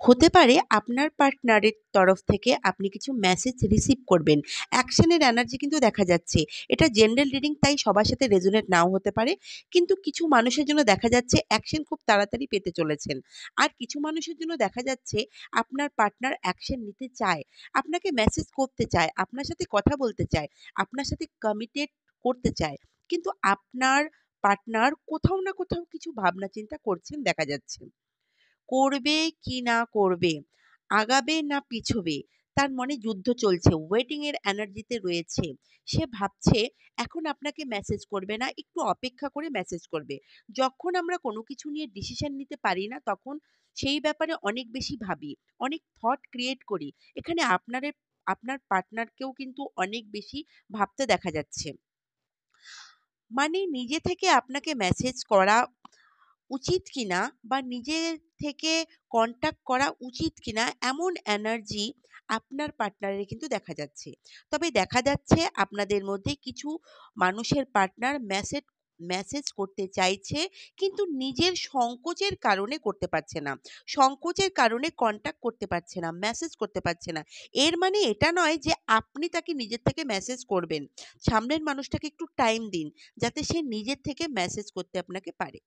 হতে পারে আপনার পার্টনারের তরফ থেকে আপনি কিছু মেসেজ রিসিভ করবেন। অ্যাকশনের এনার্জি কিন্তু দেখা যাচ্ছে। এটা জেনারেল রিডিং, তাই সবার সাথে রেজোনেট নাও হতে পারে। কিন্তু কিছু মানুষের জন্য দেখা যাচ্ছে অ্যাকশন খুব তাড়াতাড়ি পেতে চলেছেন। আর কিছু মানুষের জন্য দেখা যাচ্ছে আপনার পার্টনার অ্যাকশন নিতে চায়। আপনাকে মেসেজ করতে চায়, আপনার সাথে কথা বলতে চায়, আপনার সাথে কমিটেড করতে চায়। কিন্তু আপনার পার্টনার কোথাও না কোথাও কিছু ভাবনা চিন্তা করছেন দেখা যাচ্ছে। করবে কি না করবে, আগাবে না পিছবে, তার মনে যুদ্ধ চলছে, ওয়েটিং এর এনার্জিতে রয়েছে। সে ভাবছে এখন আপনাকে মেসেজ করবে না, একটু অপেক্ষা করে মেসেজ করবে। যখন আমরা কোনো কিছু নিয়ে ডিসিশন নিতে পারি না তখন সেই ব্যাপারে অনেক বেশি ভাবি, অনেক থট ক্রিয়েট করি। এখানে আপনার পার্টনারকেও কিন্তু অনেক বেশি ভাবতে দেখা যাচ্ছে। মানে নিজে থেকে আপনাকে মেসেজ করা উচিত কিনা বা নিজে থেকে কন্টাক্ট করা উচিত কিনা, এমন এনার্জি আপনার পার্টনারের কিন্তু দেখা যাচ্ছে। তবে দেখা যাচ্ছে আপনাদের মধ্যে কিছু মানুষের পার্টনার মেসেজ মেসেজ করতে চাইছে, কিন্তু নিজের সংকোচের কারণে করতে পারছে না। সংকোচের কারণে কন্টাক্ট করতে পারছে না, মেসেজ করতে পারছে না। এর মানে এটা নয় যে আপনি তাকে নিজের থেকে মেসেজ করবেন। সামনের মানুষটাকে একটু টাইম দিন, যাতে সে নিজের থেকে মেসেজ করতে আপনাকে পারে।